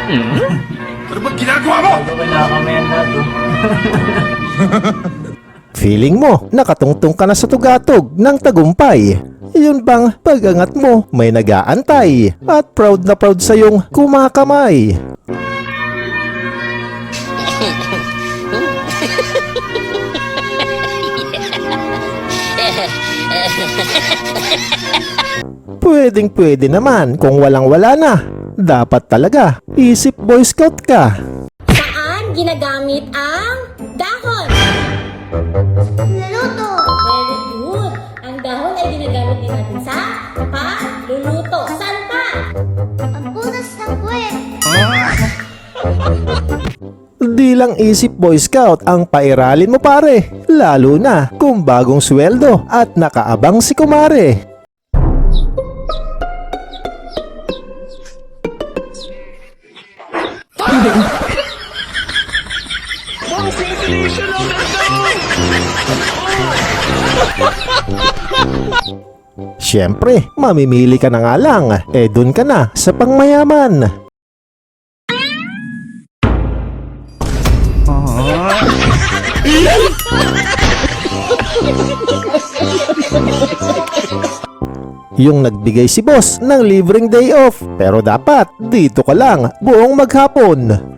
Ano ba't ginagawa mo? Feeling mo, nakatungtong ka na sa tugatog ng tagumpay. Yun bang pag-angat mo, may nag-aantay at proud na proud sa iyong kumakamay. Pwedeng pwede naman kung walang wala na. Dapat talaga, isip Boy Scout ka. Saan ginagamit ang dahon? Naluto. Very good. Ang dahon ay ginagamit din natin sa pagluluto. Saan pa? Ang punas ng puwet. Di lang isip Boy Scout ang pairalin mo pare. Lalo na kung bagong sweldo at nakaabang si kumare. Siyempre, mamimili ka na nga lang, dun ka na sa pangmayaman. Yung nagbigay si boss ng libreng day off, pero dapat dito ka lang buong maghapon.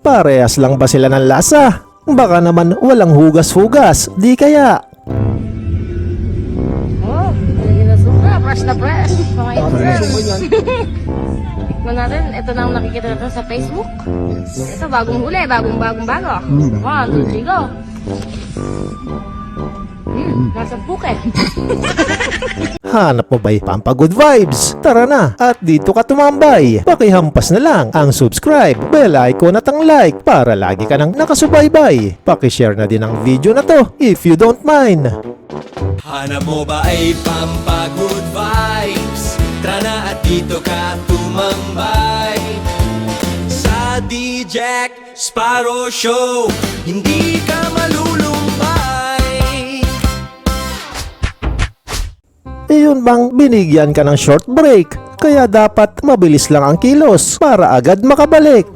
Parehas lang ba sila ng lasa? Baka naman walang hugas-hugas, di kaya? Oh, hindi na suka. Fresh na fresh. Mga influence. Tikman natin. Ito na ang nakikita natin sa Facebook. Ito, bagong huli. Bagong bago. 1, 2, 3, go. Nasa buket. Hanap mo ba'y pampagood vibes? Tara na at dito ka tumambay. Pakihampas na lang ang subscribe, bell icon at ang like para lagi ka nang nakasubaybay. Pakishare na din ang video na to if you don't mind. Hanap mo ba ay pampagood vibes? Tara na at dito ka tumambay sa DJ Sparrow Show. Hindi ka malulumbay. Iyon bang binigyan ka ng short break? Kaya dapat mabilis lang ang kilos para agad makabalik.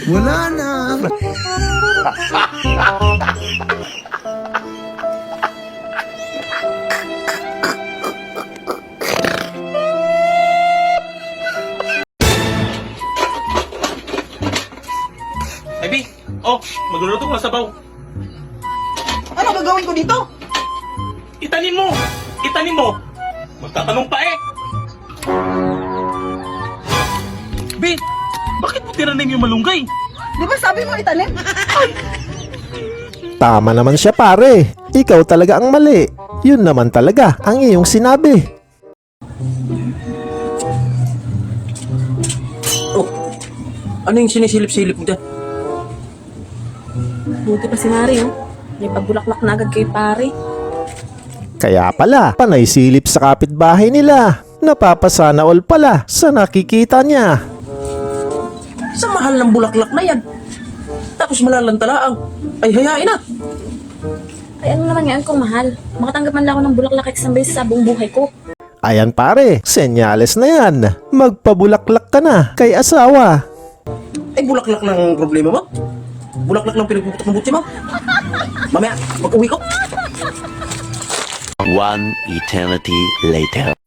Wala na. Ay, B! Oh, magluluto ko ng sabaw. Ano gagawin ko dito? Itanim mo! Itanim mo! Magtatanong pa eh! B! Bakit mo tinanim yung malunggay? Di ba sabi mo itanim? Tama naman siya pare. Ikaw talaga ang mali. Yun naman talaga ang iyong sinabi. Oh, ano yung sinisilip-silip mo dyan? Buti pa si Mari, oh. May pabulaklak na agad kay pare. Kaya pala, panay silip sa kapitbahay nila. Napapasana all pala sa nakikita niya. Sa mahal ng bulaklak na yan. Tapos malalantalaang. Ay, hayain na. Ay, ano naman yan kung mahal? Makatanggap man lang ako ng bulaklak isang beses sa buong buhay ko. Ayan pare, senyales na yan. Magpabulaklak ka na kay asawa. Ay, bulaklak lang problema mo? Bulaklak lang pinagpuputok ng butsi mo? Mamaya, pag-uwi ko. One eternity later.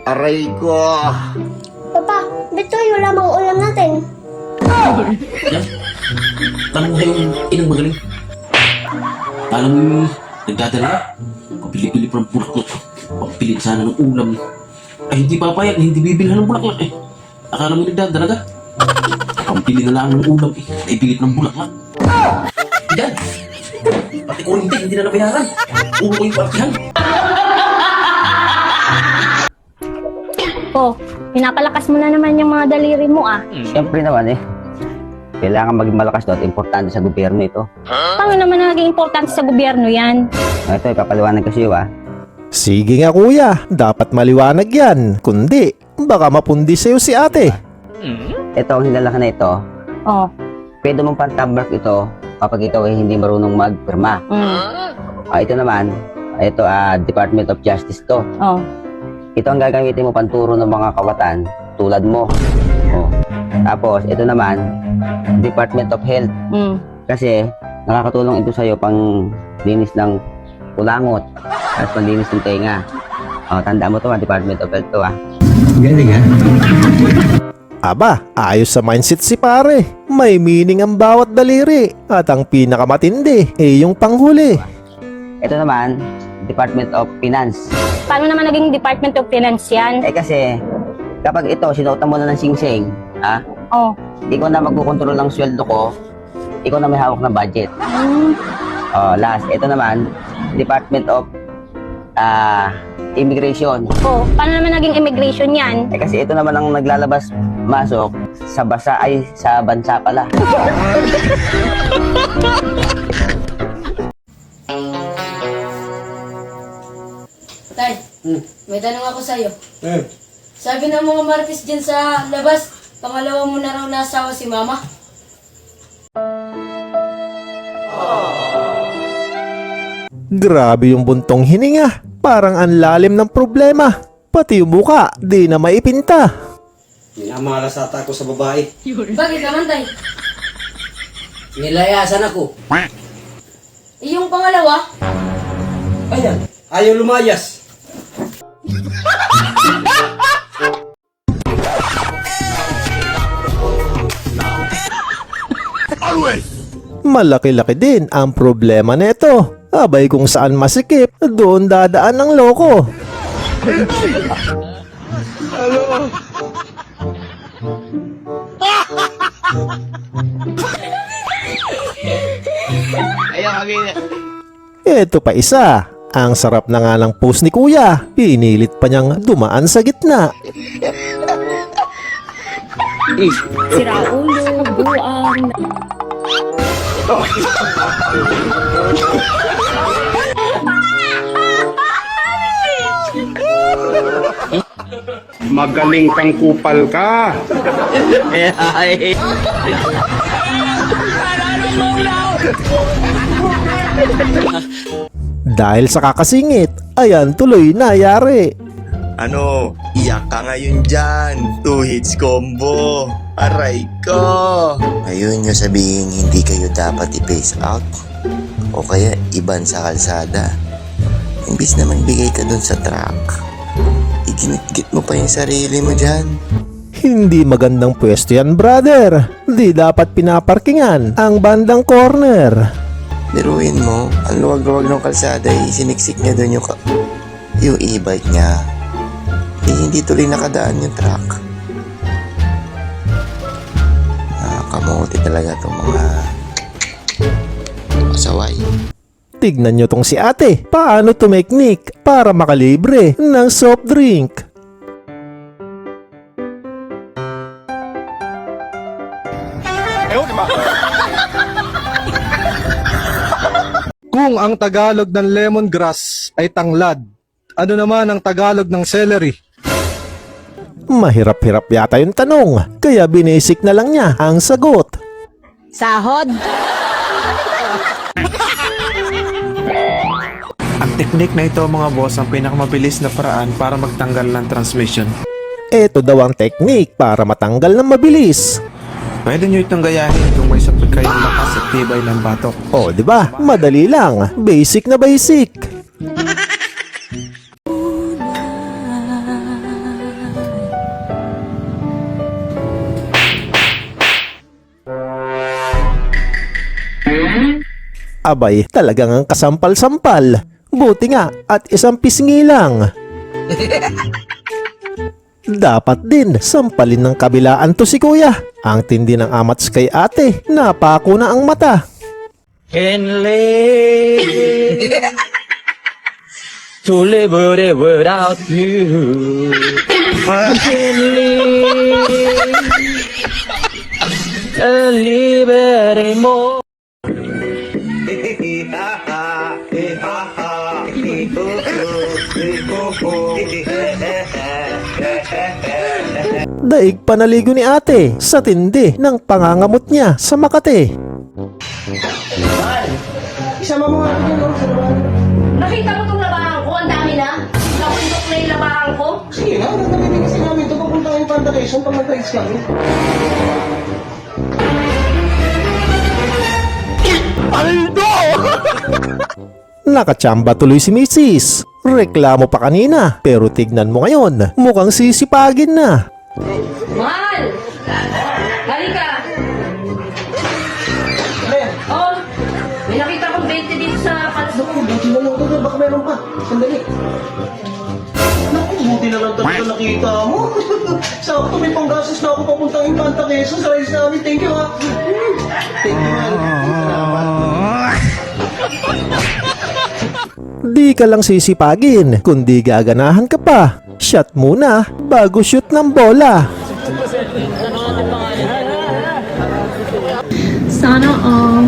Aray ko. Papa, Bitoy, wala mang ulam natin. Yan. Tanong kayo yung inang magaling. Alam mo, nagdadala ka. Papili-pili pa ng bulaklak. Papili sana ng ulam. Ay, hindi papayag. Hindi bibilhan ng bulaklak eh. Akala mo nagdadala ka. Pampili na lang ng ulam eh. Naipilit ng bulaklak. Yan. Pati kurinti, hindi na nabayaran. Ulo ko yung partihan. Oh, Pinapalakas mo na naman yung mga daliri mo ah. Siyempre naman eh. Kailangan maging malakas doon at importante sa gobyerno ito. Paano naman naging importante sa gobyerno yan? Ito, ipapaliwanag ko sa iyo Sige nga kuya, dapat maliwanag yan. Kundi, baka mapundi sa'yo si ate. Ito, ang hinalakan na ito, Oh. pwede mong pantabrak ito kapag ikaw ay hindi marunong magpirma. Ito naman, ito Department of Justice to. Oh. Ito ang gagamitin mo panturo ng mga kawatan tulad mo. Tapos, ito naman, Department of Health. Kasi, nakakatulong ito sa'yo pang linis ng kulangot at panlinis ng tenga. Tandaan mo to Department of Health to Galing Aba, ayos sa mindset si pare. May meaning ang bawat daliri. At ang pinakamatindi, yung panghuli. Ito naman, Department of Finance. Paano naman naging Department of Finance yan? Kasi, kapag ito, sinuotan mo na ng sing-sing, Oh. ikaw na magkukontrol ng sweldo ko, ikaw na may hawak ng budget. Last, ito naman, Department of Immigration. Oh, paano naman naging immigration yan? Kasi ito naman ang naglalabas-masok sa bansa pala. Tay, may tanong ako sa'yo. Sabi ng mga Marquez dyan sa labas, pangalawa mo na raw nasawa si Mama. Grabe yung buntong hininga. Parang ang lalim ng problema. Pati yung muka, di na maipinta. Minamalas ata ako sa babae. Bakit naman, Tay? Nilayasan ako. Yung pangalawa? Ayan, ayaw lumayas. Malaki-laki din ang problema nito. Abay kung saan masikip, doon dadaan ng loko. Ito pa isa. Ang sarap na nga ng post ni kuya. Pinilit pa niyang dumaan sa gitna. Sira ulo, buang. Magaling kang kupal ka. Dahil sa kakasingit, ayan tuloy nayari. Ano, iyak ka ngayon dyan. 2 hits combo. Aray ko. Ngayon nyo sabihin hindi kayo dapat i-face out. O kaya iban sa kalsada. Imbis na magbigay ka dun sa truck, iginit-git mo pa yung sarili mo dyan. Hindi magandang pwesto yan, brother. Di dapat pinaparkingan ang bandang corner. Biruin mo, ang luwag-luwag ng kalsada, siniksik niya dun yung e-bike niya. Hindi tuloy nakadaan yung truck. Kamuti talaga itong mga pasaway. Tignan nyo tong si ate. Paano tumeknik para makalibre ng soft drink? Kung ang Tagalog ng lemongrass ay tanglad, ano naman ang Tagalog ng celery? Mahirap-hirap yata yung tanong, kaya binisik na lang niya ang sagot. Sahod. Ang teknik na ito mga boss ang pinakamabilis na paraan para magtanggal ng transmission. Ito daw ang teknik para matanggal ng mabilis. Pwede nyo itong gayahin kung may sapat kayong lakas at tibay ng batok. O, di ba? Madali lang. Basic na basic. Abay, talagang ang kasampal-sampal. Buti nga at isang pisngi lang. Dapat din sampalin ng kabilaan to si kuya. Ang tindi ng amats kay ate, napako na ang mata. Can live to live without you. Libre mo. Daig panaligo ni ate sa tindi ng pangangamot niya sa Makati. Isama mo nga ako dyan, no? Sa labahan. Nakita mo itong labahan ko? Ang dami na. Nakundok na yung labahan ko. Sige na, nagpapibigay kasi namin ito. Papunta yung Panda Quezon pag nag-rides kami. Nakachamba tuloy si Mrs. Reklamo pa kanina, pero tignan mo ngayon, mukhang sisipagin na. Mahal! Halika! Ano yan? Oh, may nakita kong 20 dito sa pansok. Buti na lang ito, baka meron pa. Sandali. Naku, buti na lang talaga nakita mo. Sakto, may panggastos na ako papuntang Infanta Quezon sa rides namin. Thank you, ha. Thank you, man. Salamat. Di ka lang sisipagin, kundi gaganahan ka pa. Shot muna bago shoot ng bola. Sana all.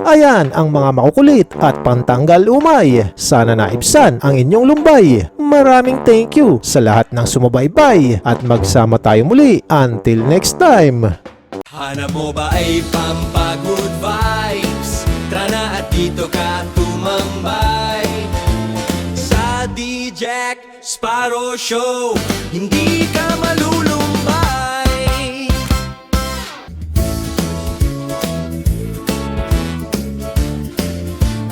Ayan ang mga makukulit at pantanggal umay. Sana naibsan ang inyong lumbay. Maraming thank you sa lahat ng sumubaybay at magsama tayo muli until next time. Hanap mo ba ay pampagood vibes? Tara na at dito ka tumambay sa DJ Sparrow Show. Hindi ka malulung